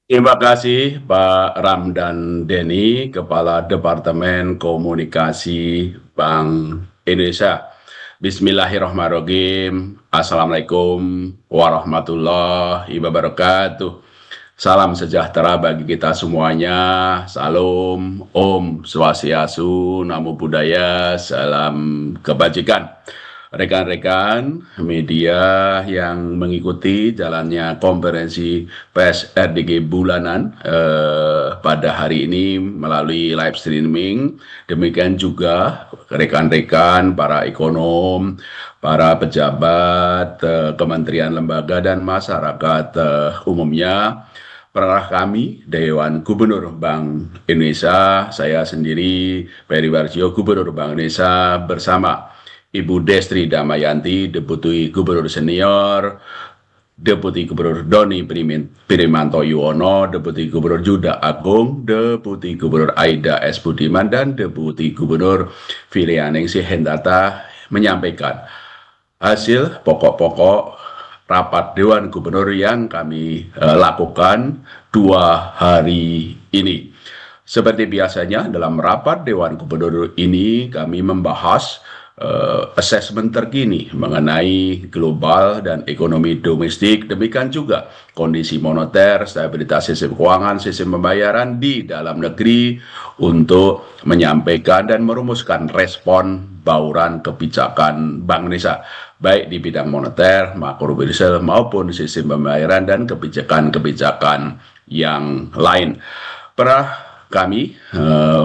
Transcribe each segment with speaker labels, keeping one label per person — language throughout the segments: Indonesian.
Speaker 1: Terima kasih Pak Ramdan Denny, Kepala Departemen Komunikasi Bank Indonesia. Bismillahirrahmanirrahim. Assalamualaikum warahmatullahi wabarakatuh. Salam sejahtera bagi kita semuanya. Salam Om Swastiastu, Namo Buddhaya, salam kebajikan. Rekan-rekan media yang mengikuti jalannya konferensi pers RDG bulanan pada hari ini melalui live streaming. Demikian juga rekan-rekan para ekonom, para pejabat, kementerian lembaga dan masyarakat umumnya. Pernah kami, Dewan Gubernur Bank Indonesia, saya sendiri, Peri Warjio, Gubernur Bank Indonesia, bersama Ibu Destri Damayanti, Deputi Gubernur Senior, Deputi Gubernur Doni Primanto Yuwono, Deputi Gubernur Juda Agung, Deputi Gubernur Aida S. Budiman, dan Deputi Gubernur Filianingsi Hendata menyampaikan hasil pokok-pokok rapat Dewan Gubernur yang kami lakukan 2 hari ini. Seperti biasanya dalam rapat Dewan Gubernur ini kami membahas asesmen terkini mengenai global dan ekonomi domestik, demikian juga kondisi moneter, stabilitas sistem keuangan, sistem pembayaran di dalam negeri untuk menyampaikan dan merumuskan respon bauran kebijakan Bank Indonesia, baik di bidang moneter, makrobudensial maupun sistem pembayaran dan kebijakan-kebijakan yang lain. Kami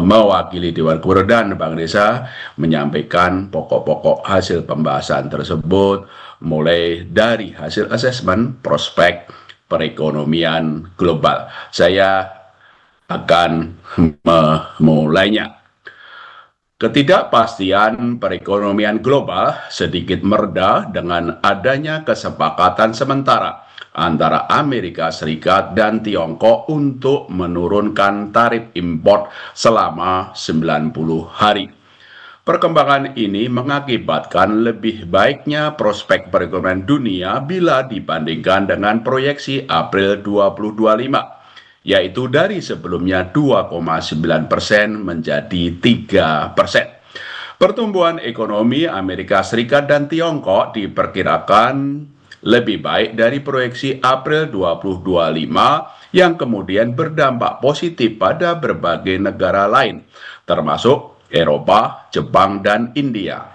Speaker 1: mewakili Dewan Gubernur dan Bank Indonesia menyampaikan pokok-pokok hasil pembahasan tersebut, mulai dari hasil asesmen prospek perekonomian global. Saya akan memulainya. Ketidakpastian perekonomian global sedikit mereda dengan adanya kesepakatan sementara antara Amerika Serikat dan Tiongkok untuk menurunkan tarif impor selama 90 hari. Perkembangan ini mengakibatkan lebih baiknya prospek perekonomian dunia bila dibandingkan dengan proyeksi April 2025, yaitu dari sebelumnya 2,9% menjadi 3%. Pertumbuhan ekonomi Amerika Serikat dan Tiongkok diperkirakan lebih baik dari proyeksi April 2025 yang kemudian berdampak positif pada berbagai negara lain, termasuk Eropa, Jepang, dan India.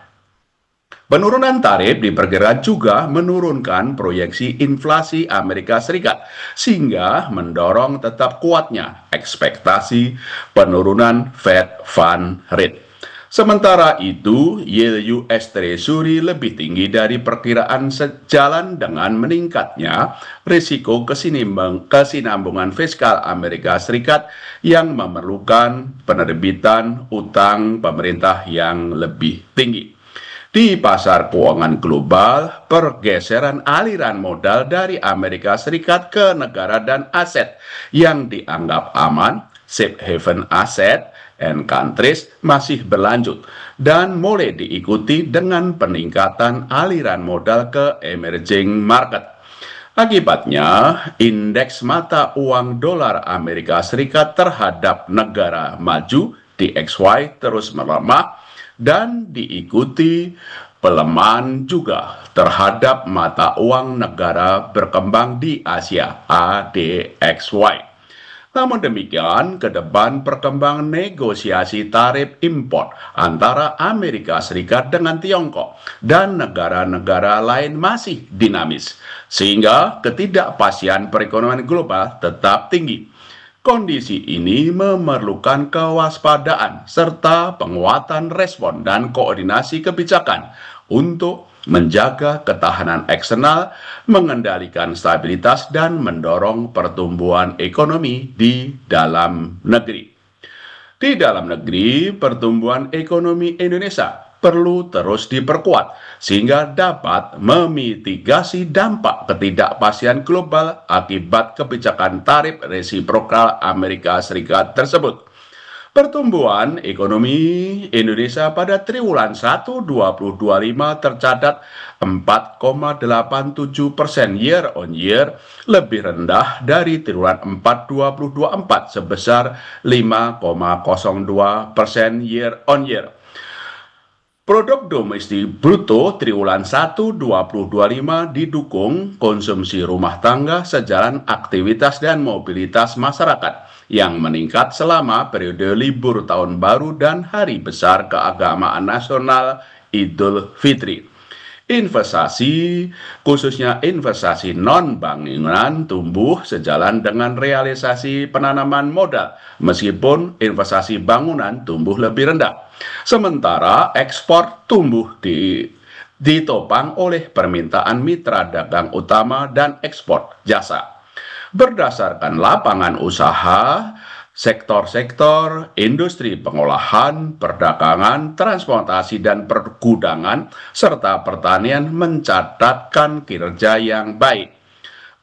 Speaker 1: Penurunan tarif diperkirakan juga menurunkan proyeksi inflasi Amerika Serikat, sehingga mendorong tetap kuatnya ekspektasi penurunan Fed Fund Rate. Sementara itu, yield US Treasury lebih tinggi dari perkiraan sejalan dengan meningkatnya risiko kesinambungan fiskal Amerika Serikat yang memerlukan penerbitan utang pemerintah yang lebih tinggi. Di pasar keuangan global, pergeseran aliran modal dari Amerika Serikat ke negara dan aset yang dianggap aman, safe haven asset, and countries masih berlanjut dan mulai diikuti dengan peningkatan aliran modal ke emerging market. Akibatnya, indeks mata uang dolar Amerika Serikat terhadap negara maju DXY terus melemah dan diikuti pelemahan juga terhadap mata uang negara berkembang di Asia ADXY. Namun demikian, ke depan perkembangan negosiasi tarif impor antara Amerika Serikat dengan Tiongkok dan negara-negara lain masih dinamis, sehingga ketidakpastian perekonomian global tetap tinggi. Kondisi ini memerlukan kewaspadaan serta penguatan respon dan koordinasi kebijakan untuk menjaga ketahanan eksternal, mengendalikan stabilitas, dan mendorong pertumbuhan ekonomi di dalam negeri. Di dalam negeri, pertumbuhan ekonomi Indonesia perlu terus diperkuat sehingga dapat memitigasi dampak ketidakpastian global akibat kebijakan tarif resiprokal Amerika Serikat tersebut. Pertumbuhan ekonomi Indonesia pada triwulan 1 2025 tercatat 4,87% year on year, lebih rendah dari triwulan 4 2024 sebesar 5,02% year on year. Produk domestik bruto triwulan 1 2025 didukung konsumsi rumah tangga sejalan aktivitas dan mobilitas masyarakat yang meningkat selama periode libur tahun baru dan hari besar keagamaan nasional Idul Fitri. Investasi, khususnya investasi non-bangunan, tumbuh sejalan dengan realisasi penanaman modal, meskipun investasi bangunan tumbuh lebih rendah. Sementara ekspor tumbuh ditopang oleh permintaan mitra dagang utama dan ekspor jasa. Berdasarkan lapangan usaha, sektor-sektor industri pengolahan, perdagangan, transportasi, dan pergudangan, serta pertanian mencatatkan kinerja yang baik.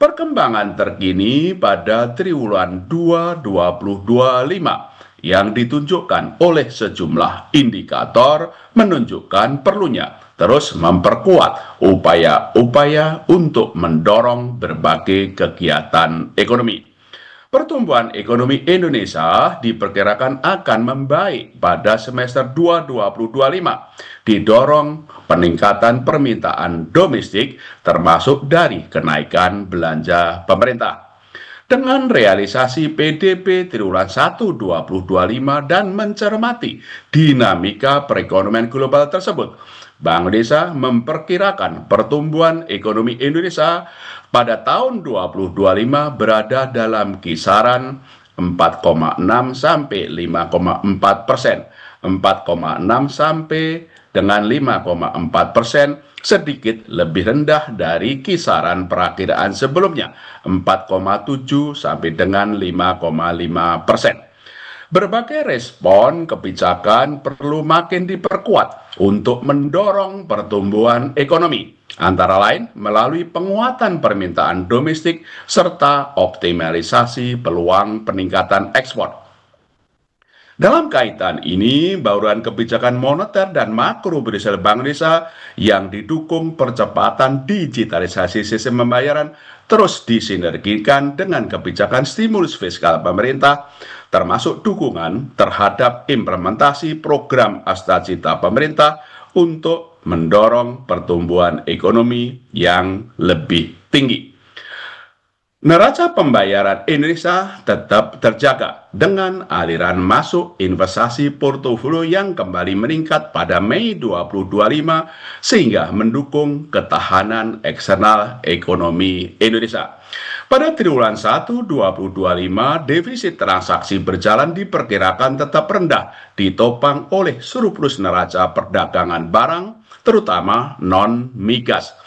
Speaker 1: Perkembangan terkini pada triwulan 2 2025 yang ditunjukkan oleh sejumlah indikator menunjukkan perlunya terus memperkuat upaya-upaya untuk mendorong berbagai kegiatan ekonomi. Pertumbuhan ekonomi Indonesia diperkirakan akan membaik pada semester 2 2025, didorong peningkatan permintaan domestik termasuk dari kenaikan belanja pemerintah. Dengan realisasi PDB triwulan 1 2025 dan mencermati dinamika perekonomian global tersebut, Bank Indonesia memperkirakan pertumbuhan ekonomi Indonesia pada tahun 2025 berada dalam kisaran 4,6 sampai 5,4%, 4,6 sampai dengan 5,4%, sedikit lebih rendah dari kisaran perakiraan sebelumnya, 4,7 sampai dengan 5,5%. Berbagai respon kebijakan perlu makin diperkuat untuk mendorong pertumbuhan ekonomi, antara lain melalui penguatan permintaan domestik serta optimalisasi peluang peningkatan ekspor. Dalam kaitan ini, bauran kebijakan moneter dan makrobudensial Bank Indonesia yang didukung percepatan digitalisasi sistem pembayaran terus disinergikan dengan kebijakan stimulus fiskal pemerintah, termasuk dukungan terhadap implementasi program Astagita pemerintah untuk mendorong pertumbuhan ekonomi yang lebih tinggi. Neraca pembayaran Indonesia tetap terjaga dengan aliran masuk investasi portofolio yang kembali meningkat pada Mei 2025 sehingga mendukung ketahanan eksternal ekonomi Indonesia. Pada triwulan 1 2025, defisit transaksi berjalan diperkirakan tetap rendah, ditopang oleh surplus neraca perdagangan barang, terutama non-migas.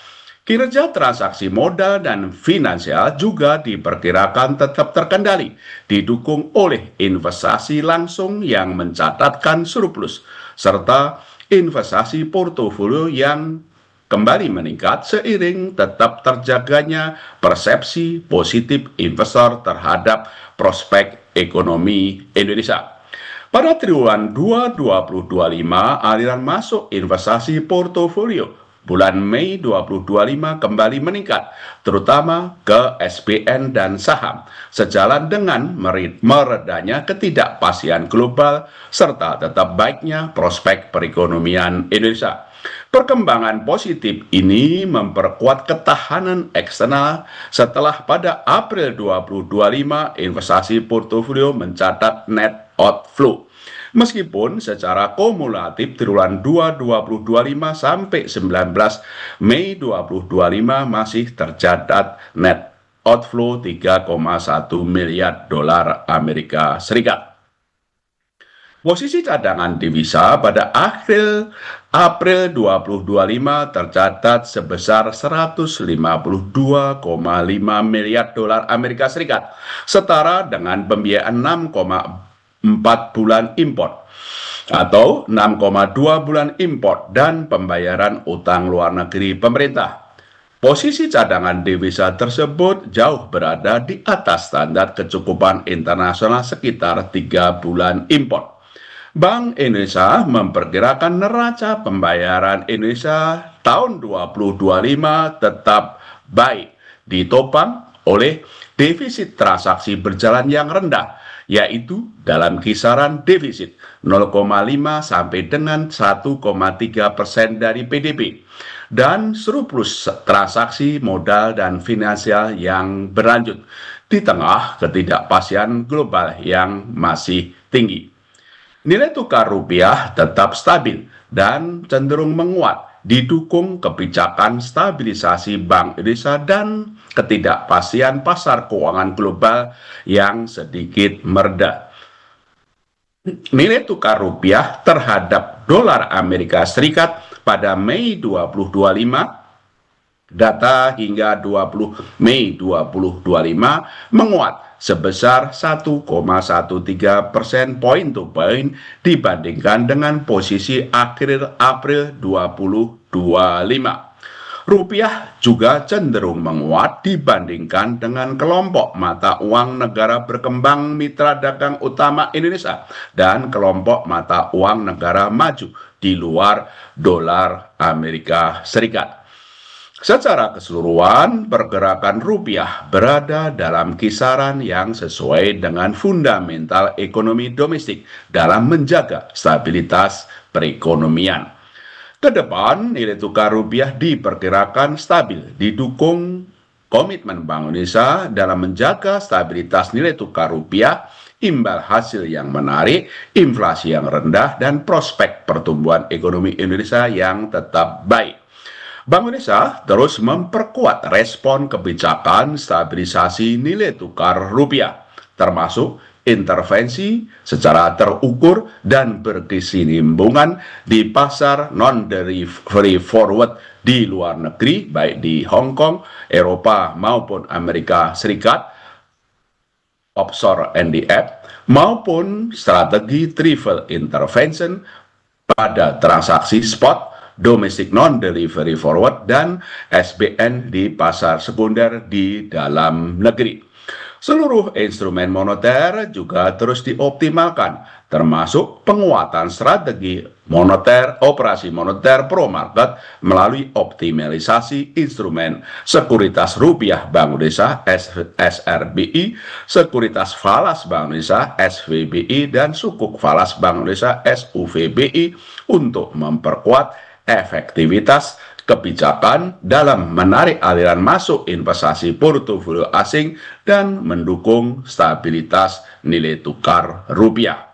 Speaker 1: Kinerja transaksi modal dan finansial juga diperkirakan tetap terkendali, didukung oleh investasi langsung yang mencatatkan surplus, serta investasi portofolio yang kembali meningkat seiring tetap terjaganya persepsi positif investor terhadap prospek ekonomi Indonesia. Pada triwulan 2 2025, aliran masuk investasi portofolio bulan Mei 2025 kembali meningkat, terutama ke SBN dan saham, sejalan dengan meredanya ketidakpastian global serta tetap baiknya prospek perekonomian Indonesia. Perkembangan positif ini memperkuat ketahanan eksternal setelah pada April 2025 investasi portofolio mencatat net outflow. Meskipun secara kumulatif triwulan 2 2025 sampai 19 Mei 2025 masih tercatat net outflow 3,1 miliar dolar Amerika Serikat. Posisi cadangan devisa pada akhir April 2025 tercatat sebesar 152,5 miliar dolar Amerika Serikat, setara dengan pembiayaan 6,4 bulan impor atau 6,2 bulan impor dan pembayaran utang luar negeri pemerintah. Posisi cadangan devisa tersebut jauh berada di atas standar kecukupan internasional sekitar 3 bulan impor. Bank Indonesia memperkirakan neraca pembayaran Indonesia tahun 2025 tetap baik, ditopang oleh defisit transaksi berjalan yang rendah, yaitu dalam kisaran defisit 0,5 sampai dengan 1,3% dari PDB, dan surplus transaksi modal dan finansial yang berlanjut di tengah ketidakpastian global yang masih tinggi. Nilai tukar rupiah tetap stabil dan cenderung menguat, didukung kebijakan stabilisasi Bank Indonesia dan ketidakpastian pasar keuangan global yang sedikit mereda. Nilai tukar rupiah terhadap dolar Amerika Serikat pada Mei 2025, data hingga 20 Mei 2025 menguat sebesar 1,13% point to point dibandingkan dengan posisi akhir April 2025. Rupiah juga cenderung menguat dibandingkan dengan kelompok mata uang negara berkembang mitra dagang utama Indonesia dan kelompok mata uang negara maju di luar dolar Amerika Serikat. Secara keseluruhan, pergerakan rupiah berada dalam kisaran yang sesuai dengan fundamental ekonomi domestik dalam menjaga stabilitas perekonomian. Kedepan, nilai tukar rupiah diperkirakan stabil, didukung komitmen Bank Indonesia dalam menjaga stabilitas nilai tukar rupiah, imbal hasil yang menarik, inflasi yang rendah, dan prospek pertumbuhan ekonomi Indonesia yang tetap baik. Bank Indonesia terus memperkuat respon kebijakan stabilisasi nilai tukar rupiah, termasuk intervensi secara terukur dan berkesinambungan di pasar non-delivery forward di luar negeri, baik di Hong Kong, Eropa maupun Amerika Serikat, offshore NDF, maupun strategi travel intervention pada transaksi spot, domestic non-delivery forward, dan SBN di pasar sekunder di dalam negeri. Seluruh instrumen moneter juga terus dioptimalkan, termasuk penguatan strategi moneter, operasi moneter pro market melalui optimalisasi instrumen sekuritas rupiah Bank Indonesia SRBI, sekuritas falas Bank Indonesia SVBI, dan sukuk falas Bank Indonesia SUVBI untuk memperkuat efektivitas kebijakan dalam menarik aliran masuk investasi portofolio asing dan mendukung stabilitas nilai tukar rupiah.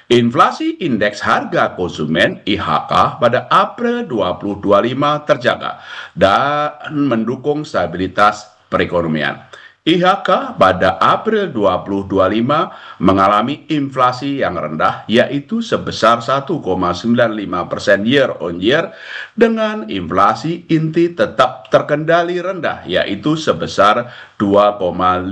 Speaker 1: Inflasi indeks harga konsumen IHK pada April 2025 terjaga dan mendukung stabilitas perekonomian. IHK pada April 2025 mengalami inflasi yang rendah, yaitu sebesar 1,95% year on year, dengan inflasi inti tetap terkendali rendah, yaitu sebesar 2,5%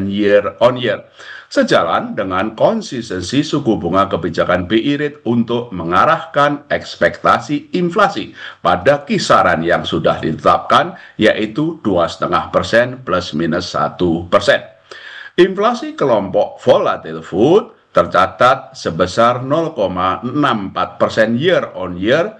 Speaker 1: year on year. Sejalan dengan konsistensi suku bunga kebijakan BI rate untuk mengarahkan ekspektasi inflasi pada kisaran yang sudah ditetapkan, yaitu 2,5% plus minus 1%. Inflasi kelompok volatile food tercatat sebesar 0,64% year on year,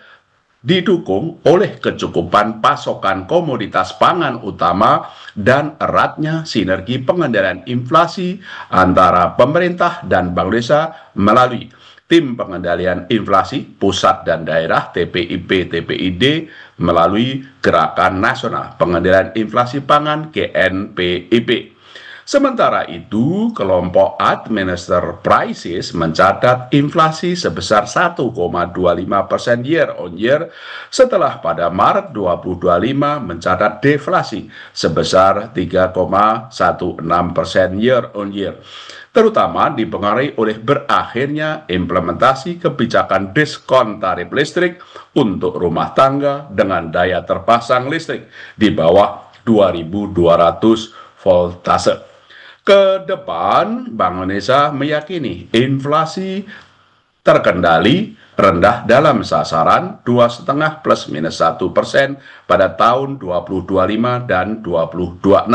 Speaker 1: didukung oleh kecukupan pasokan komoditas pangan utama dan eratnya sinergi pengendalian inflasi antara pemerintah dan Bank Indonesia melalui Tim Pengendalian Inflasi Pusat dan Daerah TPIP TPID melalui Gerakan Nasional Pengendalian Inflasi Pangan GNPIP. Sementara itu, kelompok Administer Prices mencatat inflasi sebesar 1,25% year on year setelah pada Maret 2025 mencatat deflasi sebesar 3,16% year on year, terutama dipengaruhi oleh berakhirnya implementasi kebijakan diskon tarif listrik untuk rumah tangga dengan daya terpasang listrik di bawah 2.200 voltase. Ke depan, Bank Indonesia meyakini inflasi terkendali rendah dalam sasaran 2,5 plus minus 1% pada tahun 2025 dan 2026.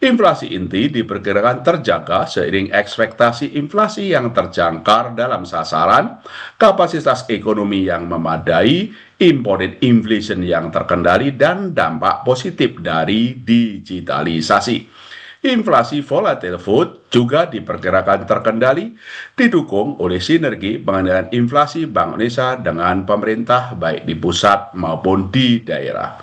Speaker 1: Inflasi inti diperkirakan terjaga seiring ekspektasi inflasi yang terjangkar dalam sasaran, kapasitas ekonomi yang memadai, imported inflation yang terkendali, dan dampak positif dari digitalisasi. Inflasi volatile food juga diperkirakan terkendali, didukung oleh sinergi pengendalian inflasi Bank Indonesia dengan pemerintah baik di pusat maupun di daerah.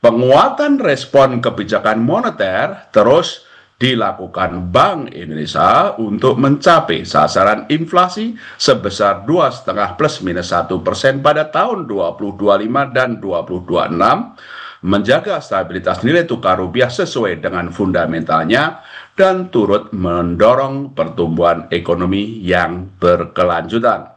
Speaker 1: Penguatan respon kebijakan moneter terus dilakukan Bank Indonesia untuk mencapai sasaran inflasi sebesar 2,5 plus minus 1% pada tahun 2025 dan 2026, menjaga stabilitas nilai tukar rupiah sesuai dengan fundamentalnya, dan turut mendorong pertumbuhan ekonomi yang berkelanjutan.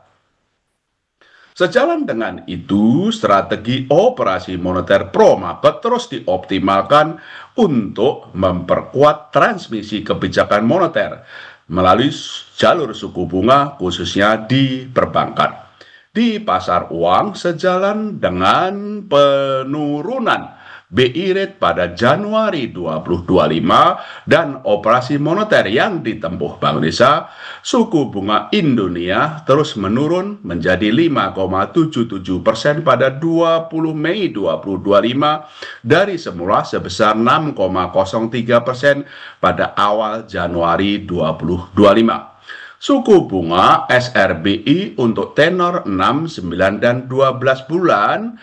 Speaker 1: Sejalan dengan itu, strategi operasi moneter pro market terus dioptimalkan untuk memperkuat transmisi kebijakan moneter melalui jalur suku bunga khususnya di perbankan. Di pasar uang, sejalan dengan penurunan BI rate pada Januari 2025 dan operasi moneter yang ditempuh Bank Indonesia, suku bunga Indonesia terus menurun menjadi 5,77% pada 20 Mei 2025 dari semula sebesar 6,03% pada awal Januari 2025. Suku bunga SRBI untuk tenor 6, 9, dan 12 bulan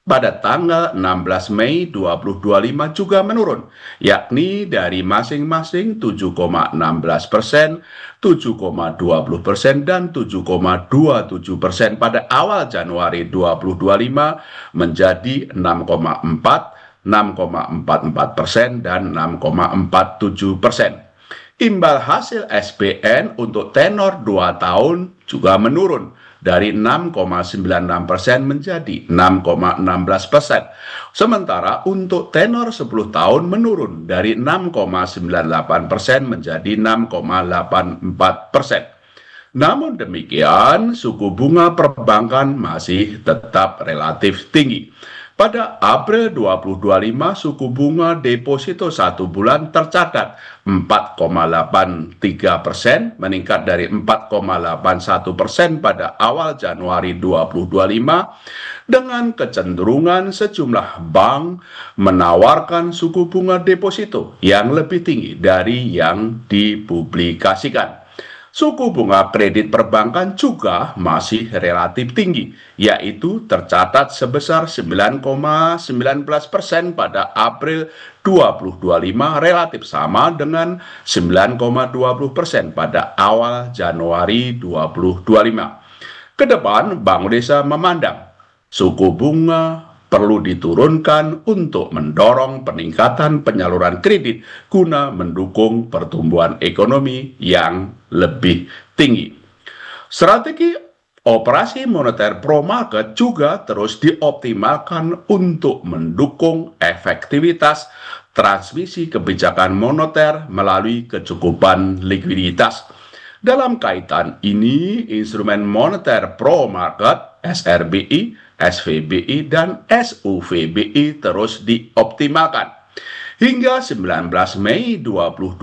Speaker 1: pada tanggal 16 Mei 2025 juga menurun, yakni dari masing-masing 7,16%, 7,20%, dan 7,27% pada awal Januari 2025 menjadi 6,4, 6,44%, dan 6,47%. Imbal hasil SBN untuk tenor 2 tahun juga menurun dari 6,96% menjadi 6,16%. Sementara untuk tenor 10 tahun menurun dari 6,98% menjadi 6,84%. Namun demikian, suku bunga perbankan masih tetap relatif tinggi. Pada April 2025, suku bunga deposito 1 bulan tercatat 4,83%, meningkat dari 4,81% pada awal Januari 2025, dengan kecenderungan sejumlah bank menawarkan suku bunga deposito yang lebih tinggi dari yang dipublikasikan. Suku bunga kredit perbankan juga masih relatif tinggi, yaitu tercatat sebesar 9,19% pada April 2025, relatif sama dengan 9,20% pada awal Januari 2025. Kedepan, Bank Indonesia memandang suku bunga perlu diturunkan untuk mendorong peningkatan penyaluran kredit guna mendukung pertumbuhan ekonomi yang lebih tinggi. Strategi operasi moneter pro market juga terus dioptimalkan untuk mendukung efektivitas transmisi kebijakan moneter melalui kecukupan likuiditas. Dalam kaitan ini, instrumen moneter pro market SRBI, SVBI, dan SUVBI terus dioptimalkan. Hingga 19 Mei 2025,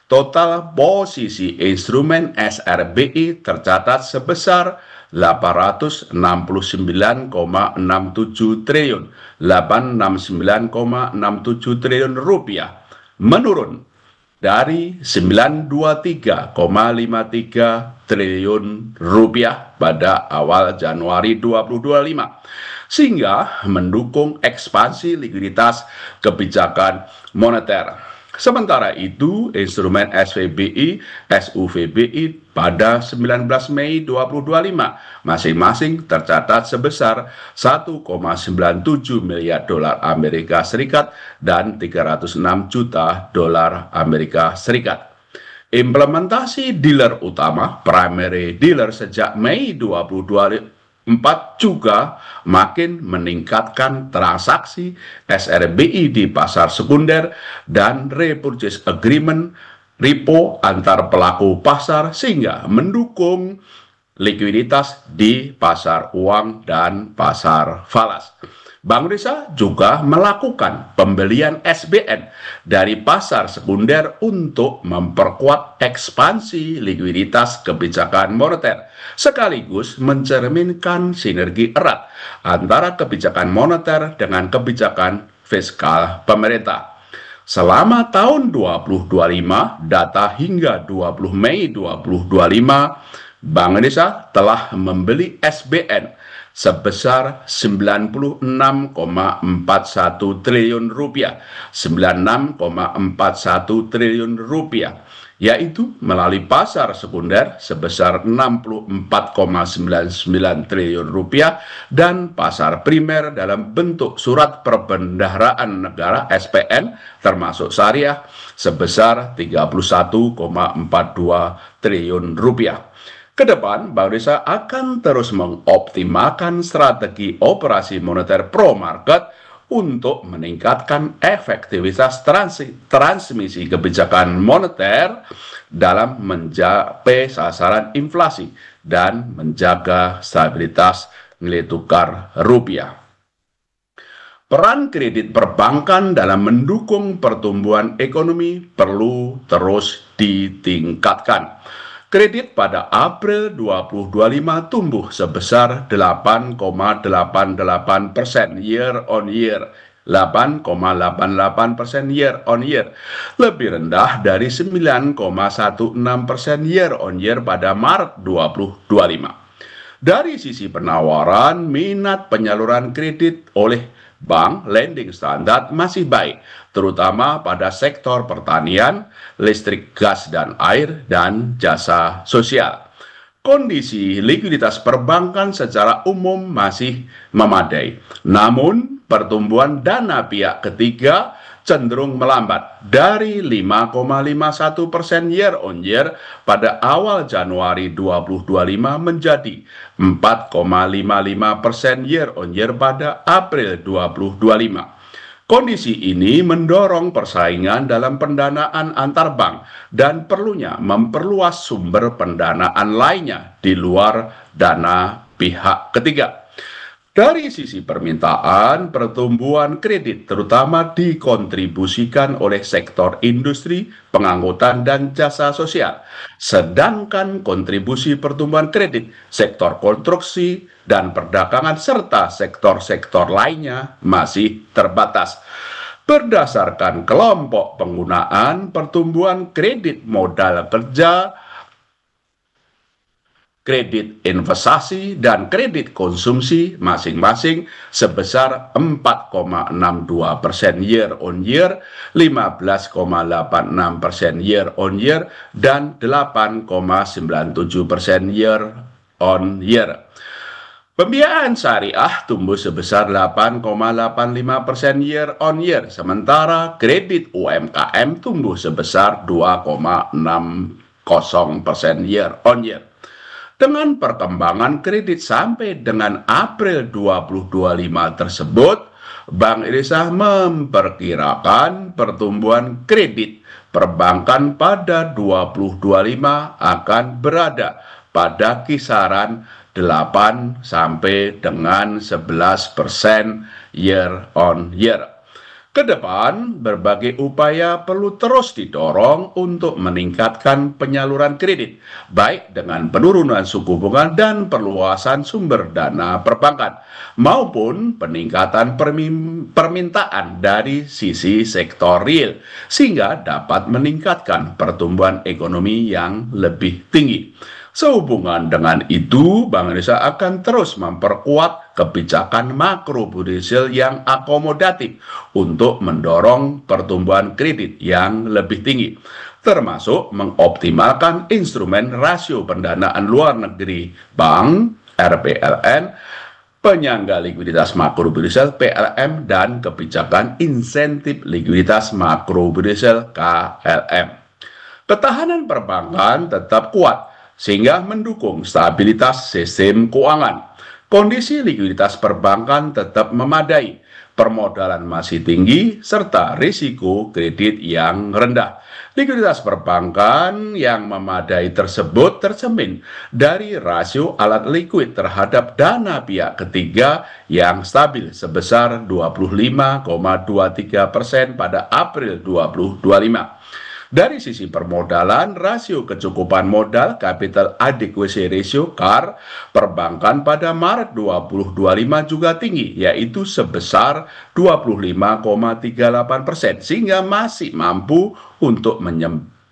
Speaker 1: total posisi instrumen SRBI tercatat sebesar 869,67 triliun, 869,67 triliun rupiah, menurun dari 923,53 triliun rupiah pada awal Januari 2025, sehingga mendukung ekspansi likuiditas kebijakan moneter. Sementara itu, instrumen SVBI, SUVBI pada 19 Mei 2025 masing-masing tercatat sebesar 1,97 miliar dolar Amerika Serikat dan 306 juta dolar Amerika Serikat. Implementasi dealer utama, primary dealer, sejak Mei 2024 juga makin meningkatkan transaksi SRBI di pasar sekunder dan repurchase agreement repo antar pelaku pasar, sehingga mendukung likuiditas di pasar uang dan pasar falas. Bank Indonesia juga melakukan pembelian SBN dari pasar sekunder untuk memperkuat ekspansi likuiditas kebijakan moneter, sekaligus mencerminkan sinergi erat antara kebijakan moneter dengan kebijakan fiskal pemerintah. Selama tahun 2025, data hingga 20 Mei 2025, Bank Indonesia telah membeli SBN sebesar Rp96,41 triliun, Rp96,41 triliun, yaitu melalui pasar sekunder sebesar Rp64,99 triliun dan pasar primer dalam bentuk surat perbendaharaan negara SPN termasuk syariah sebesar Rp31,42 triliun. Kedepan, Bank Indonesia akan terus mengoptimalkan strategi operasi moneter pro market untuk meningkatkan efektivitas transmisi kebijakan moneter dalam mencapai sasaran inflasi dan menjaga stabilitas nilai tukar rupiah. Peran kredit perbankan dalam mendukung pertumbuhan ekonomi perlu terus ditingkatkan. Kredit pada April 2025 tumbuh sebesar 8,88% year on year, 8,88% year on year, lebih rendah dari 9,16% year on year pada Maret 2025. Dari sisi penawaran, minat penyaluran kredit oleh bank lending standar masih baik, terutama pada sektor pertanian, listrik, gas dan air, dan jasa sosial. Kondisi likuiditas perbankan secara umum masih memadai, namun pertumbuhan dana pihak ketiga cenderung melambat dari 5,51% year on year pada awal Januari 2025 menjadi 4,55% year on year pada April 2025. Kondisi ini mendorong persaingan dalam pendanaan antar bank dan perlunya memperluas sumber pendanaan lainnya di luar dana pihak ketiga. Dari sisi permintaan, pertumbuhan kredit terutama dikontribusikan oleh sektor industri, pengangkutan, dan jasa sosial. Sedangkan kontribusi pertumbuhan kredit, sektor konstruksi, dan perdagangan, serta sektor-sektor lainnya masih terbatas. Berdasarkan kelompok penggunaan, pertumbuhan kredit modal kerja, kredit investasi, dan kredit konsumsi masing-masing sebesar 4,62% year on year, 15,86% year on year, dan 8,97% year on year. Pembiayaan syariah tumbuh sebesar 8,85% year on year, sementara kredit UMKM tumbuh sebesar 2,60% year on year. Dengan perkembangan kredit sampai dengan April 2025 tersebut, Bank Indonesia memperkirakan pertumbuhan kredit perbankan pada 2025 akan berada pada kisaran 8 sampai dengan 11% year on year. Kedepan, berbagai upaya perlu terus didorong untuk meningkatkan penyaluran kredit, baik dengan penurunan suku bunga dan perluasan sumber dana perbankan, maupun peningkatan permintaan dari sisi sektor real, sehingga dapat meningkatkan pertumbuhan ekonomi yang lebih tinggi. Sehubungan dengan itu, Bank Indonesia akan terus memperkuat kebijakan makroprudensial yang akomodatif untuk mendorong pertumbuhan kredit yang lebih tinggi, termasuk mengoptimalkan instrumen rasio pendanaan luar negeri bank (RPLN), penyangga likuiditas makroprudensial (PLM), dan kebijakan insentif likuiditas makroprudensial (KLM). Ketahanan perbankan tetap kuat sehingga mendukung stabilitas sistem keuangan. Kondisi likuiditas perbankan tetap memadai. permodalan masih tinggi, serta risiko kredit yang rendah. Likuiditas perbankan yang memadai tersebut tercermin dari rasio alat likuid terhadap dana pihak ketiga yang stabil sebesar 25,23% pada April 2025. Dari sisi permodalan, rasio kecukupan modal Capital Adequacy Ratio (CAR) perbankan pada Maret 2025 juga tinggi, yaitu sebesar 25,38%, sehingga masih mampu untuk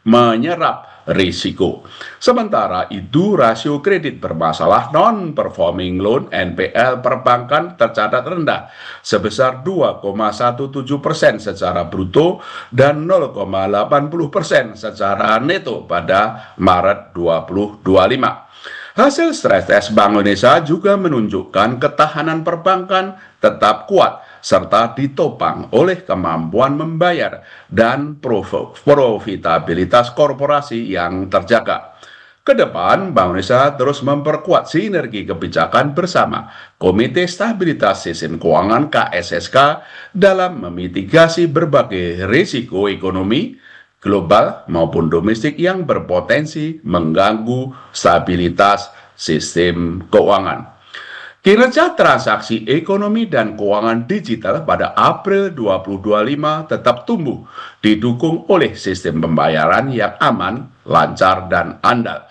Speaker 1: menyerap risiko. Sementara itu, rasio kredit bermasalah non-performing loan (NPL) perbankan tercatat rendah sebesar 2,17% secara bruto dan 0,80% secara neto pada Maret 2025. Hasil stres tes Bank Indonesia juga menunjukkan ketahanan perbankan tetap kuat serta ditopang oleh kemampuan membayar dan profitabilitas korporasi yang terjaga. Kedepan, Bank Indonesia terus memperkuat sinergi kebijakan bersama Komite Stabilitas Sistem Keuangan (KSSK) dalam memitigasi berbagai risiko ekonomi global maupun domestik yang berpotensi mengganggu stabilitas sistem keuangan. Kinerja transaksi ekonomi dan keuangan digital pada April 2025 tetap tumbuh, didukung oleh sistem pembayaran yang aman, lancar, dan andal.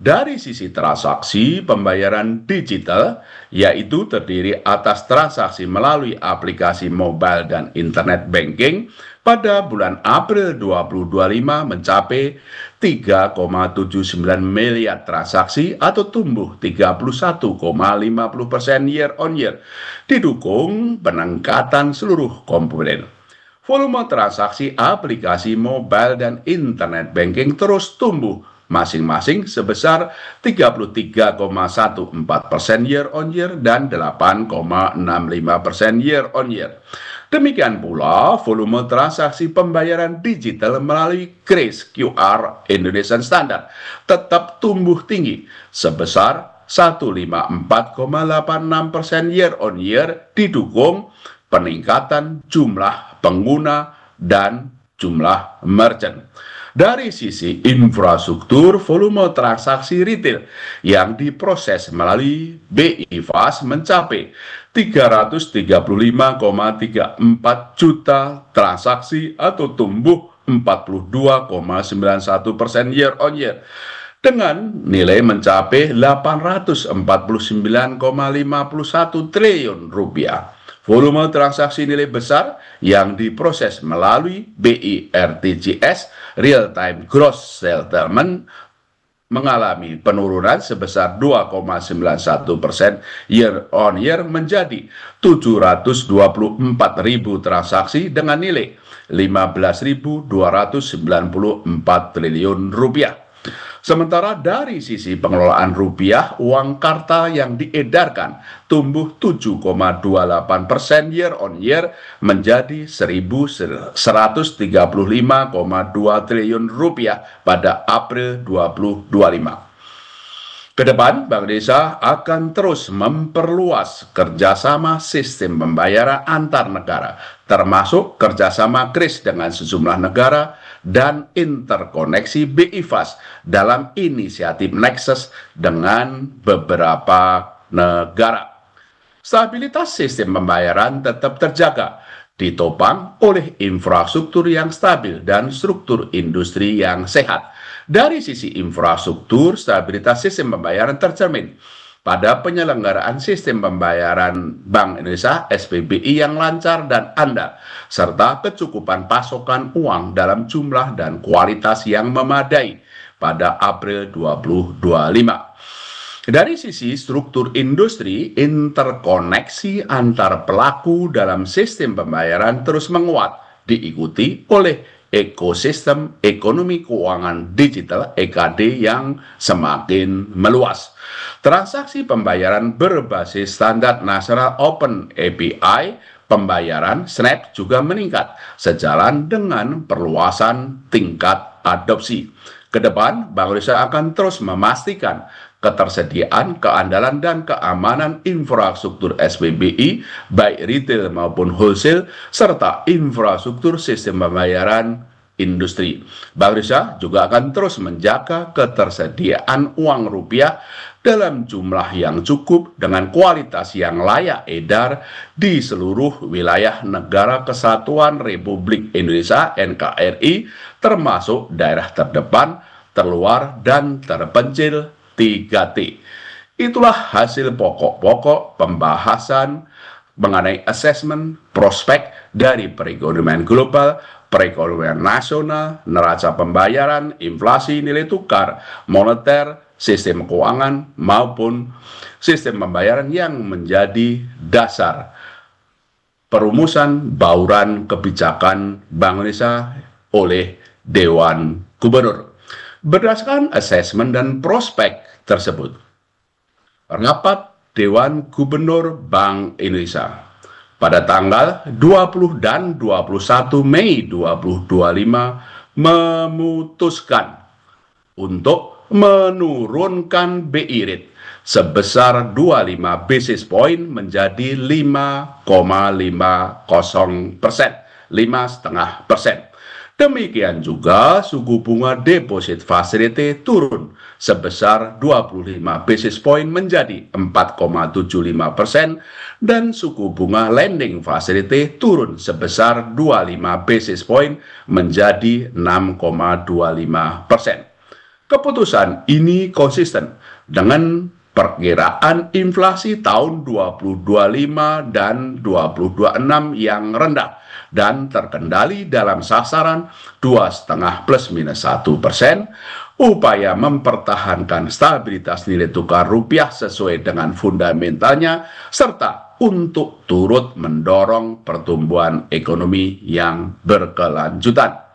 Speaker 1: Dari sisi transaksi pembayaran digital, yaitu terdiri atas transaksi melalui aplikasi mobile dan internet banking, pada bulan April 2025 mencapai 3,79 miliar transaksi atau tumbuh 31,50% year on year, didukung peningkatan seluruh komponen. Volume transaksi aplikasi mobile dan internet banking terus tumbuh masing-masing sebesar 33,14% year on year dan 8,65% year on year. Demikian pula, volume transaksi pembayaran digital melalui kris QR Indonesian Standard tetap tumbuh tinggi sebesar 154,86% year on year, didukung peningkatan jumlah pengguna dan jumlah merchant. Dari sisi infrastruktur, volume transaksi retail yang diproses melalui BI Fast mencapai 335,34 juta transaksi atau tumbuh 42,91% year on year, dengan nilai mencapai 849,51 triliun rupiah. Volume transaksi nilai besar yang diproses melalui BI RTGS (Real Time Gross Settlement) mengalami penurunan sebesar 2,91% year on year menjadi 724.000 transaksi dengan nilai 15.294 triliun rupiah. Sementara dari sisi pengelolaan rupiah, uang karta yang diedarkan tumbuh 7,28% year on year menjadi 1.135,2 triliun rupiah pada April 2025. Kedepan, Bank Indonesia akan terus memperluas kerjasama sistem pembayaran antar negara, termasuk kerjasama kris dengan sejumlah negara dan interkoneksi BI Fast dalam inisiatif Nexus dengan beberapa negara. Stabilitas sistem pembayaran tetap terjaga, ditopang oleh infrastruktur yang stabil dan struktur industri yang sehat. Dari sisi infrastruktur, stabilitas sistem pembayaran tercermin pada penyelenggaraan sistem pembayaran Bank Indonesia (SPBI) yang lancar dan andal, serta kecukupan pasokan uang dalam jumlah dan kualitas yang memadai pada April 2025. Dari sisi struktur industri, interkoneksi antar pelaku dalam sistem pembayaran terus menguat, diikuti oleh ekosistem ekonomi keuangan digital (EKD) yang semakin meluas. Transaksi pembayaran berbasis standar National Open API pembayaran SNAP juga meningkat sejalan dengan perluasan tingkat adopsi. Kedepan, Bank Indonesia akan terus memastikan ketersediaan, keandalan, dan keamanan infrastruktur SPBI, baik retail maupun wholesale, serta infrastruktur sistem pembayaran industri. Bank Indonesia juga akan terus menjaga ketersediaan uang rupiah dalam jumlah yang cukup dengan kualitas yang layak edar di seluruh wilayah Negara Kesatuan Republik Indonesia (NKRI), termasuk daerah terdepan, terluar, dan terpencil 3T. Itulah hasil pokok-pokok pembahasan mengenai asesmen prospek dari perekonomian global, perekonomian nasional, neraca pembayaran, inflasi, nilai tukar, moneter, sistem keuangan, maupun sistem pembayaran yang menjadi dasar perumusan bauran kebijakan Bank Indonesia oleh Dewan Gubernur. Berdasarkan asesmen dan prospek tersebut, rapat Dewan Gubernur Bank Indonesia pada tanggal 20 dan 21 Mei 2025 memutuskan untuk menurunkan BI rate sebesar 25 basis point menjadi 5,50%, 5,5%. Demikian juga suku bunga deposit facility turun sebesar 25 basis point menjadi 4,75% dan suku bunga lending facility turun sebesar 25 basis point menjadi 6,25%. Keputusan ini konsisten dengan perkiraan inflasi tahun 2025 dan 2026 yang rendah dan terkendali dalam sasaran 2,5 +-1%, upaya mempertahankan stabilitas nilai tukar rupiah sesuai dengan fundamentalnya, serta untuk turut mendorong pertumbuhan ekonomi yang berkelanjutan.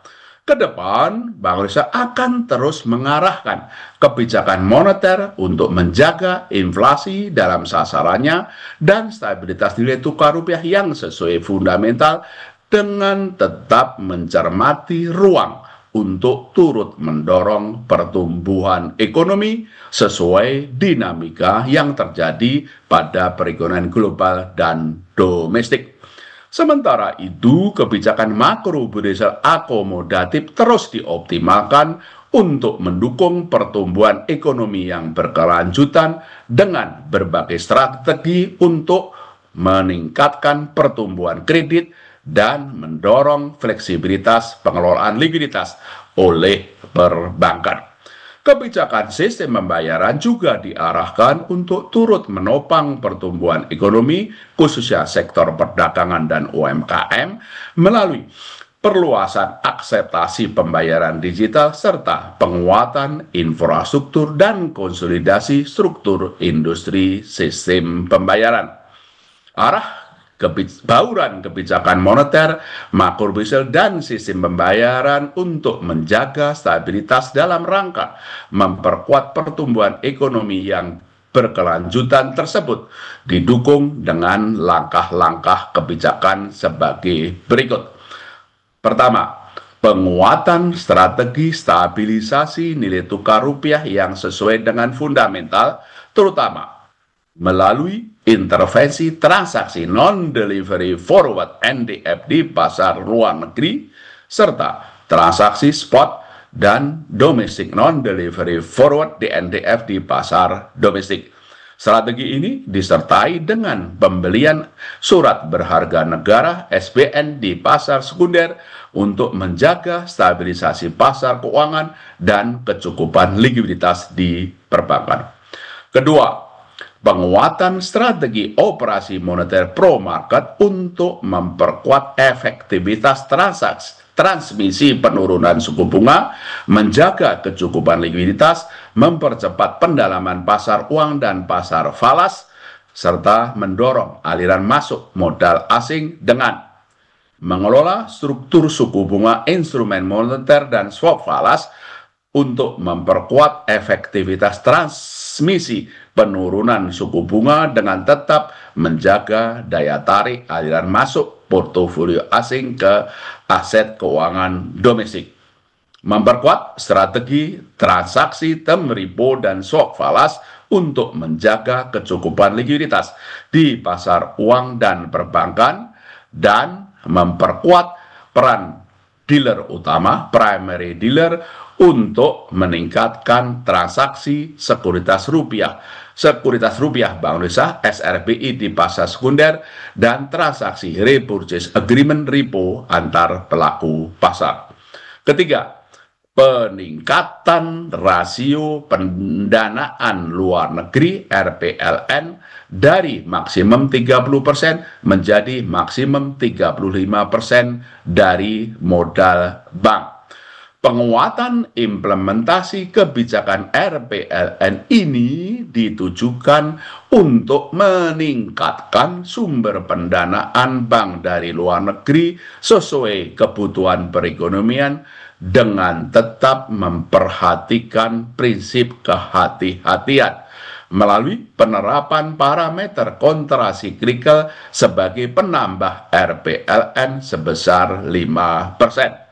Speaker 1: Kedepan, Bank Indonesia akan terus mengarahkan kebijakan moneter untuk menjaga inflasi dalam sasarannya dan stabilitas nilai tukar rupiah yang sesuai fundamental dengan tetap mencermati ruang untuk turut mendorong pertumbuhan ekonomi sesuai dinamika yang terjadi pada perekonomian global dan domestik. Sementara itu, kebijakan makrobudensial akomodatif terus dioptimalkan untuk mendukung pertumbuhan ekonomi yang berkelanjutan dengan berbagai strategi untuk meningkatkan pertumbuhan kredit dan mendorong fleksibilitas pengelolaan likuiditas oleh perbankan. Kebijakan sistem pembayaran juga diarahkan untuk turut menopang pertumbuhan ekonomi, khususnya sektor perdagangan dan UMKM, melalui perluasan akseptasi pembayaran digital serta penguatan infrastruktur dan konsolidasi struktur industri sistem pembayaran. Bauran kebijakan moneter, makrobudensial, dan sistem pembayaran untuk menjaga stabilitas dalam rangka memperkuat pertumbuhan ekonomi yang berkelanjutan tersebut didukung dengan langkah-langkah kebijakan sebagai berikut. Pertama, penguatan strategi stabilisasi nilai tukar rupiah yang sesuai dengan fundamental, terutama melalui intervensi transaksi non-delivery forward NDF di pasar luar negeri, serta transaksi spot dan domestic non-delivery forward di NDF di pasar domestik. Strategi ini disertai dengan pembelian surat berharga negara (SBN) di pasar sekunder untuk menjaga stabilisasi pasar keuangan dan kecukupan likuiditas di perbankan. Kedua, penguatan strategi operasi moneter pro market untuk memperkuat efektivitas transmisi penurunan suku bunga, menjaga kecukupan likuiditas, mempercepat pendalaman pasar uang dan pasar falas, serta mendorong aliran masuk modal asing dengan mengelola struktur suku bunga instrumen moneter dan swap falas untuk memperkuat efektivitas transmisi penurunan suku bunga dengan tetap menjaga daya tarik aliran masuk portofolio asing ke aset keuangan domestik. Memperkuat strategi transaksi term repo dan swap falas untuk menjaga kecukupan likuiditas di pasar uang dan perbankan dan memperkuat peran dealer utama, primary dealer, untuk meningkatkan transaksi sekuritas rupiah. Sekuritas rupiah Bank Indonesia SRBI di pasar sekunder dan transaksi repurchase agreement repo antar pelaku pasar. Ketiga, peningkatan rasio pendanaan luar negeri RPLN dari maksimum 30% menjadi maksimum 35% dari modal bank. Penguatan implementasi kebijakan RPLN ini ditujukan untuk meningkatkan sumber pendanaan bank dari luar negeri sesuai kebutuhan perekonomian dengan tetap memperhatikan prinsip kehati-hatian melalui penerapan parameter kontrasiklikal sebagai penambah RPLN sebesar 5%.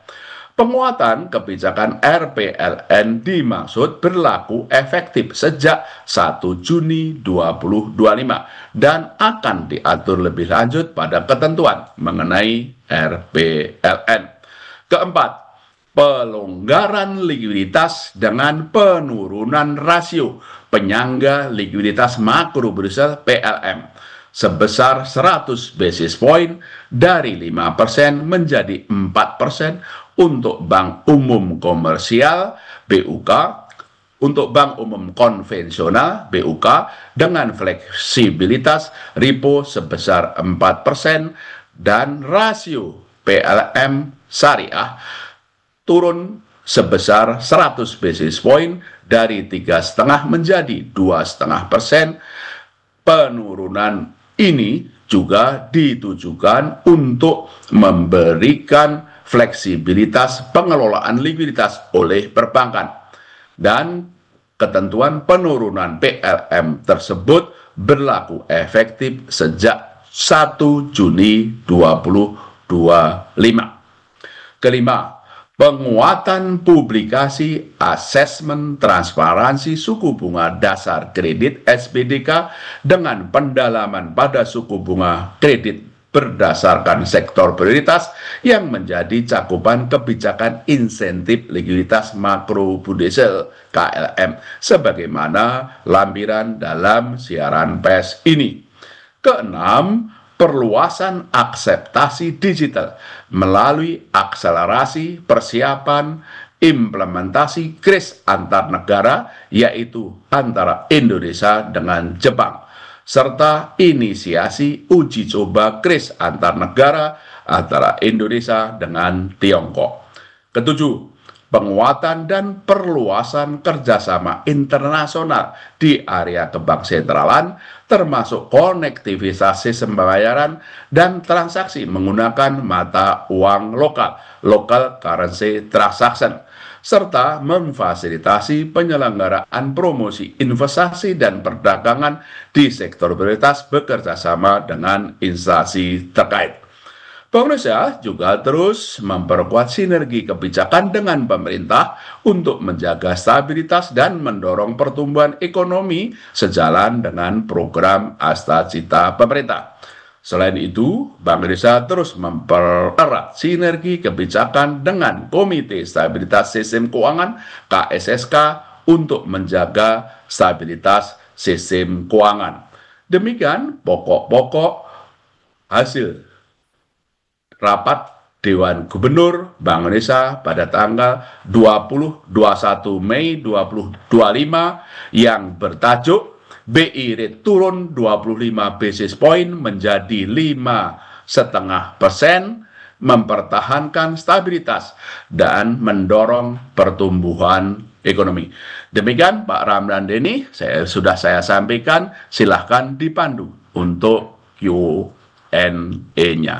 Speaker 1: Penguatan kebijakan RPLN dimaksud berlaku efektif sejak 1 Juni 2025 dan akan diatur lebih lanjut pada ketentuan mengenai RPLN. Keempat, pelonggaran likuiditas dengan penurunan rasio penyangga likuiditas makro Brussel PLM sebesar 100 basis point dari 5% menjadi 4% untuk bank umum komersial BUK, untuk bank umum konvensional BUK dengan fleksibilitas repo sebesar 4% dan rasio PLM syariah turun sebesar 100 basis point dari 3,5 menjadi 2,5%. Penurunan ini juga ditujukan untuk memberikan fleksibilitas pengelolaan likuiditas oleh perbankan dan ketentuan penurunan PLM tersebut berlaku efektif sejak 1 Juni 2025. Kelima, penguatan publikasi asesmen transparansi suku bunga dasar kredit SBDK dengan pendalaman pada suku bunga kredit berdasarkan sektor prioritas yang menjadi cakupan kebijakan insentif likuiditas makro Brussel KLM sebagaimana lampiran dalam siaran pers ini. Keenam, perluasan akseptasi digital melalui akselerasi persiapan implementasi kris antar negara yaitu antara Indonesia dengan Jepang serta inisiasi uji coba kris antar negara antara Indonesia dengan Tiongkok. Ketujuh, penguatan dan perluasan kerjasama internasional di area kebangsentralan termasuk konektivitas sistem pembayaran dan transaksi menggunakan mata uang lokal (local currency transaction), serta memfasilitasi penyelenggaraan promosi investasi dan perdagangan di sektor prioritas bekerjasama dengan instansi terkait. Bank Indonesia juga terus memperkuat sinergi kebijakan dengan pemerintah untuk menjaga stabilitas dan mendorong pertumbuhan ekonomi sejalan dengan program Astacita pemerintah. Selain itu, Bank Indonesia terus mempererat sinergi kebijakan dengan Komite Stabilitas Sistem Keuangan (KSSK) untuk menjaga stabilitas sistem keuangan. Demikian pokok-pokok hasil rapat Dewan Gubernur Bank Indonesia pada tanggal 21 Mei 2025 yang bertajuk BI rate turun 25 basis point menjadi 5,5%, mempertahankan stabilitas dan mendorong pertumbuhan ekonomi. Demikian Pak Ramdan Denny, sudah saya sampaikan, silahkan dipandu untuk Q&A-nya.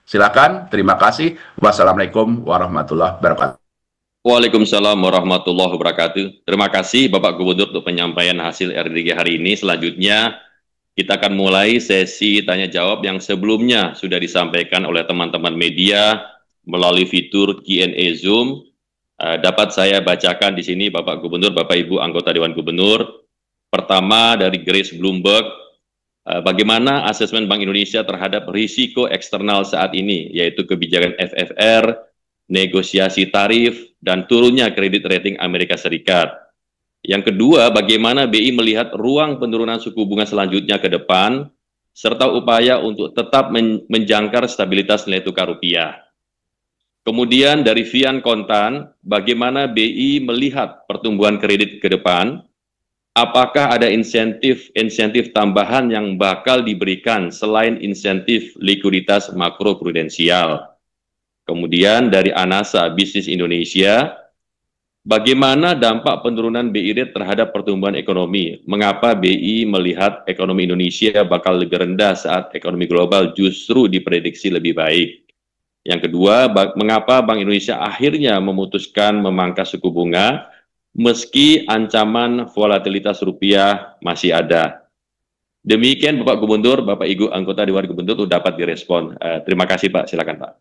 Speaker 1: Silakan, terima kasih. Wassalamualaikum warahmatullahi wabarakatuh.
Speaker 2: Waalaikumsalam warahmatullahi wabarakatuh. Terima kasih Bapak Gubernur untuk penyampaian hasil RDG hari ini. Selanjutnya kita akan mulai sesi tanya jawab yang sebelumnya sudah disampaikan oleh teman-teman media melalui fitur Q&A Zoom. Dapat saya bacakan di sini Bapak Gubernur, Bapak Ibu anggota Dewan Gubernur. Pertama dari Grace Bloomberg, bagaimana asesmen Bank Indonesia terhadap risiko eksternal saat ini, yaitu kebijakan FFR, negosiasi tarif, dan turunnya kredit rating Amerika Serikat. Yang kedua, bagaimana BI melihat ruang penurunan suku bunga selanjutnya ke depan, serta upaya untuk tetap menjangkar stabilitas nilai tukar rupiah. Kemudian dari Vian Kontan, bagaimana BI melihat pertumbuhan kredit ke depan, apakah ada insentif tambahan yang bakal diberikan selain insentif likuiditas makroprudensial. Kemudian dari Anasa Bisnis Indonesia, bagaimana dampak penurunan BI rate terhadap pertumbuhan ekonomi? Mengapa BI melihat ekonomi Indonesia bakal lebih rendah saat ekonomi global justru diprediksi lebih baik? Yang kedua, mengapa Bank Indonesia akhirnya memutuskan memangkas suku bunga meski ancaman volatilitas rupiah masih ada? Demikian Bapak Gubernur, Bapak Ibu anggota Dewan Gubernur dapat direspon. Terima kasih Pak, silakan Pak.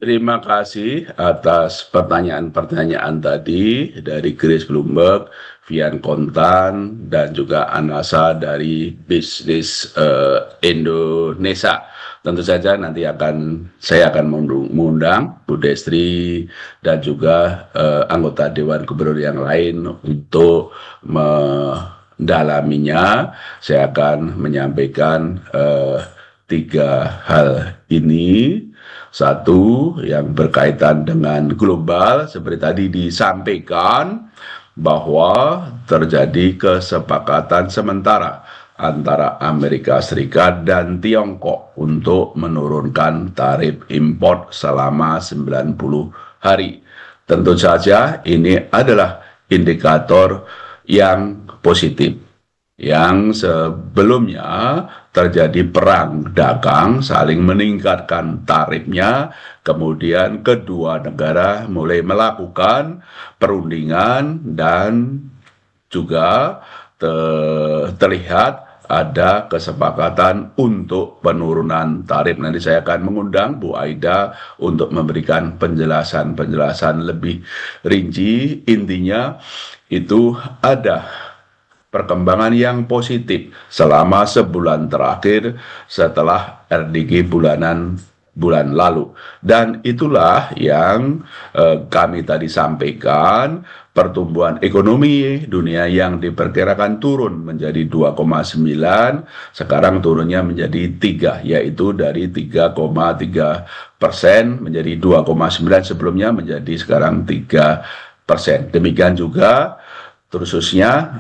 Speaker 1: Terima kasih atas pertanyaan-pertanyaan tadi dari Grace Bloomberg, Vian Kontan, dan juga Anasa dari Bisnis Indonesia. Tentu saja nanti saya akan mengundang Bu Destri dan juga anggota Dewan Gubernur yang lain untuk mendalaminya. Saya akan menyampaikan 3 hal ini. Satu, yang berkaitan dengan global, seperti tadi disampaikan bahwa terjadi kesepakatan sementara antara Amerika Serikat dan Tiongkok untuk menurunkan tarif impor selama 90 hari. Tentu saja ini adalah indikator yang positif. Yang sebelumnya terjadi perang dagang, saling meningkatkan tarifnya, kemudian kedua negara mulai melakukan perundingan dan juga terlihat ada kesepakatan untuk penurunan tarif. Nanti saya akan mengundang Bu Aida untuk memberikan penjelasan lebih rinci. Intinya itu ada perkembangan yang positif selama sebulan terakhir setelah RDG bulan lalu. Dan itulah yang kami tadi sampaikan, pertumbuhan ekonomi dunia yang diperkirakan turun menjadi 2,9, sekarang turunnya menjadi 3, yaitu dari 3,3% menjadi 2,9, sebelumnya menjadi sekarang 3%. Demikian juga khususnya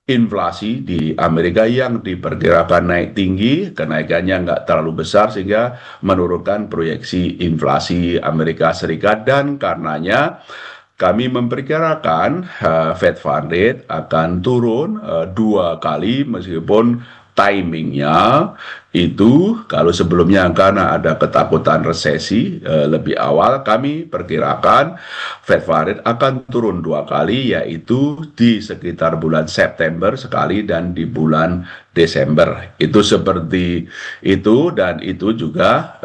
Speaker 1: inflasi di Amerika yang diperkirakan naik tinggi, kenaikannya nggak terlalu besar sehingga menurunkan proyeksi inflasi Amerika Serikat, dan karenanya kami memperkirakan Fed Fund Rate akan turun 2 kali meskipun timingnya itu, kalau sebelumnya karena ada ketakutan resesi lebih awal, kami perkirakan Fed Fund Rate akan turun 2 kali, yaitu di sekitar bulan September sekali dan di bulan Desember. Itu seperti itu, dan itu juga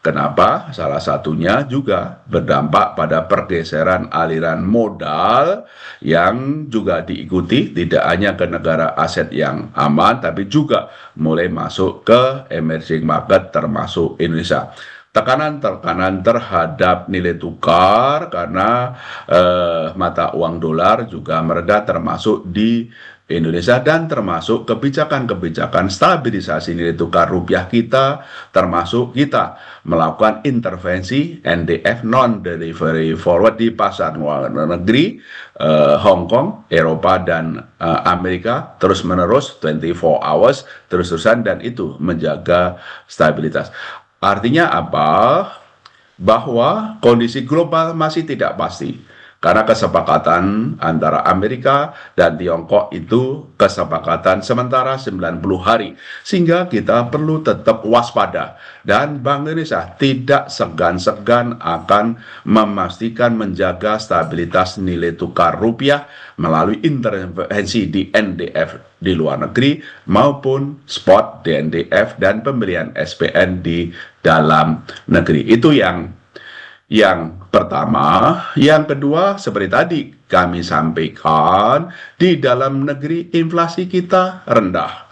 Speaker 1: kenapa salah satunya juga berdampak pada pergeseran aliran modal yang juga diikuti tidak hanya ke negara aset yang aman, tapi juga mulai masuk ke emerging market termasuk Indonesia. Tekanan-tekanan terhadap nilai tukar karena mata uang dolar juga mereda termasuk di Indonesia, dan termasuk kebijakan-kebijakan stabilisasi nilai tukar rupiah kita, termasuk kita melakukan intervensi NDF non-delivery forward di pasar luar negeri, Hong Kong, Eropa, dan Amerika terus-menerus 24 hours terus-terusan, dan itu menjaga stabilitas. Artinya apa? Bahwa kondisi global masih tidak pasti. Karena kesepakatan antara Amerika dan Tiongkok itu kesepakatan sementara 90 hari. Sehingga kita perlu tetap waspada. Dan Bank Indonesia tidak segan-segan akan memastikan menjaga stabilitas nilai tukar rupiah melalui intervensi di NDF di luar negeri maupun spot di NDF dan pembelian SPN di dalam negeri. Itu yang pertama. Yang kedua, seperti tadi kami sampaikan, di dalam negeri inflasi kita rendah.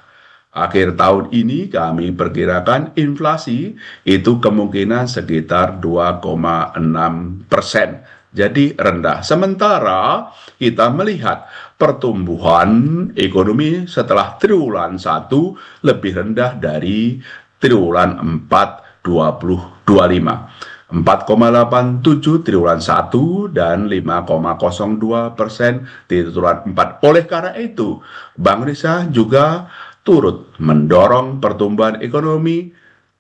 Speaker 1: Akhir tahun ini kami perkirakan inflasi itu kemungkinan sekitar 2,6%. Jadi rendah. Sementara kita melihat pertumbuhan ekonomi setelah triwulan 1 lebih rendah dari triwulan 4 2025. 4,87 triwulan 1 dan 5,02% di triwulan 4. Oleh karena itu, Bank Indonesia juga turut mendorong pertumbuhan ekonomi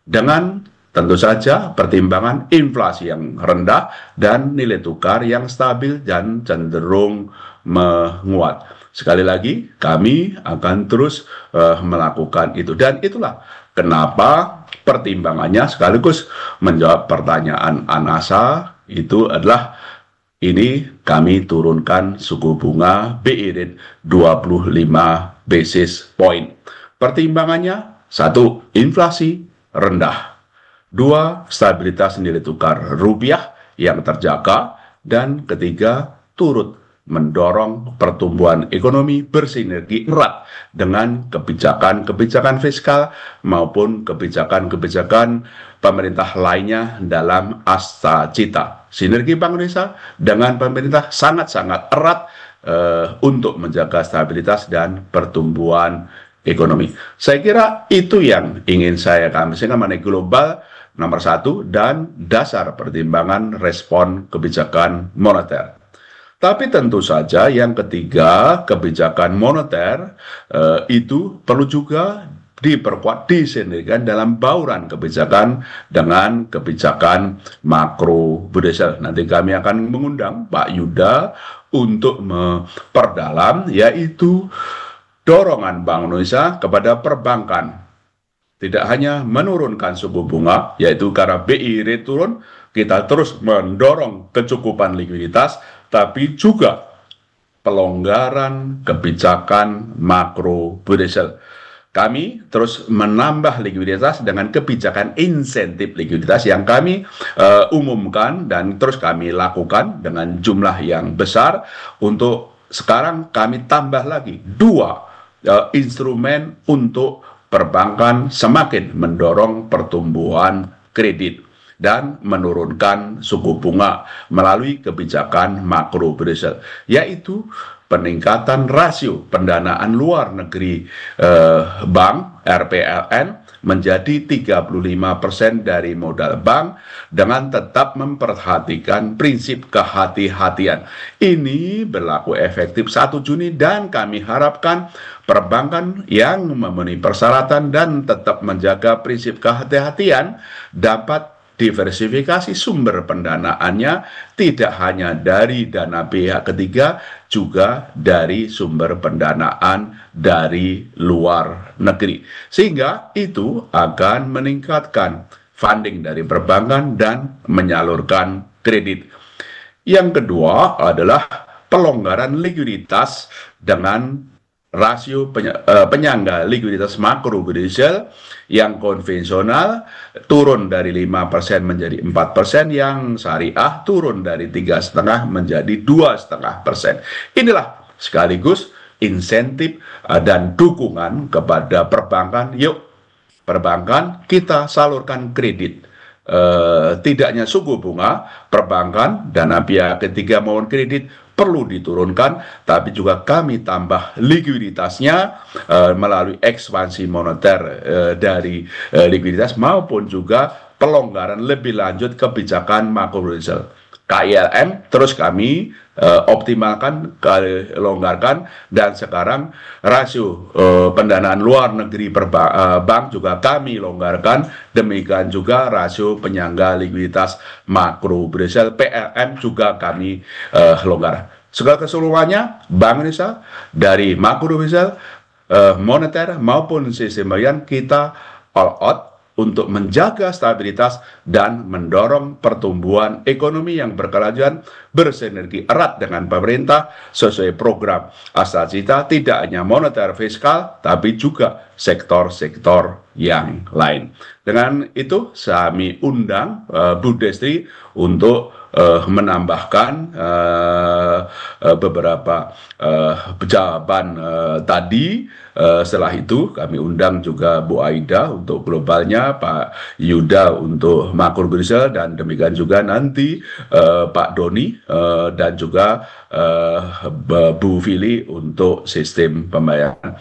Speaker 1: dengan tentu saja pertimbangan inflasi yang rendah dan nilai tukar yang stabil dan cenderung menguat. Sekali lagi, kami akan terus melakukan itu. Dan itulah kenapa pertimbangannya sekaligus menjawab pertanyaan Anasa itu adalah ini kami turunkan suku bunga BI rate 25 basis point. Pertimbangannya, 1. Inflasi rendah. 2. Stabilitas nilai tukar rupiah yang terjaga. Dan ketiga, turut mendorong pertumbuhan ekonomi bersinergi erat dengan kebijakan-kebijakan fiskal maupun kebijakan-kebijakan pemerintah lainnya dalam Asta Cita. Sinergi Bank Indonesia dengan pemerintah sangat-sangat erat untuk menjaga stabilitas dan pertumbuhan ekonomi. Saya kira itu yang ingin saya sampaikan mengenai global nomor 1 dan dasar pertimbangan respon kebijakan moneter. Tapi tentu saja yang ketiga, kebijakan moneter itu perlu juga diperkuat, disinergikan dalam bauran kebijakan dengan kebijakan makro prudensial. Nanti kami akan mengundang Pak Yuda untuk memperdalam, yaitu dorongan Bank Indonesia kepada perbankan. Tidak hanya menurunkan suku bunga, yaitu karena BI rate turun, kita terus mendorong kecukupan likuiditas, tapi juga pelonggaran kebijakan makro prudensial. Kami terus menambah likuiditas dengan kebijakan insentif likuiditas yang kami umumkan dan terus kami lakukan dengan jumlah yang besar. Untuk sekarang kami tambah lagi 2 instrumen untuk perbankan semakin mendorong pertumbuhan kredit dan menurunkan suku bunga melalui kebijakan makro prudensial, yaitu peningkatan rasio pendanaan luar negeri bank RPLN menjadi 35% dari modal bank dengan tetap memperhatikan prinsip kehati-hatian. Ini berlaku efektif 1 Juni dan kami harapkan perbankan yang memenuhi persyaratan dan tetap menjaga prinsip kehati-hatian dapat diversifikasi sumber pendanaannya tidak hanya dari dana pihak ketiga, juga dari sumber pendanaan dari luar negeri. Sehingga itu akan meningkatkan funding dari perbankan dan menyalurkan kredit. Yang kedua adalah pelonggaran likuiditas dengan rasio penyangga likuiditas makro prudensial yang konvensional turun dari 5% menjadi 4%, yang syariah turun dari 3,5% menjadi 2,5%. Inilah sekaligus insentif dan dukungan kepada perbankan. Yuk, perbankan kita salurkan kredit. Tidak hanya suku bunga, perbankan, dana pihak ketiga maupun kredit perlu diturunkan, tapi juga kami tambah likuiditasnya melalui ekspansi moneter dari likuiditas maupun juga pelonggaran lebih lanjut kebijakan makro prudensial. KILM terus kami optimalkan, longgarkan, dan sekarang rasio pendanaan luar negeri per bank juga kami longgarkan. Demikian juga rasio penyangga likuiditas makro prudensial PLN juga kami longgar. Segala keseluruhannya Bank Indonesia dari makro prudensial, moneter maupun sistem pembayaran kita all out untuk menjaga stabilitas dan mendorong pertumbuhan ekonomi yang berkelanjutan bersinergi erat dengan pemerintah sesuai program Asta Cita, tidak hanya moneter fiskal tapi juga sektor-sektor yang lain. Dengan itu kami undang Bu Destri untuk menambahkan beberapa jawaban tadi. Setelah itu kami undang juga Bu Aida untuk globalnya, Pak Yuda untuk makro Brisel, dan demikian juga nanti Pak Doni dan juga Bu Fili untuk sistem pembayaran.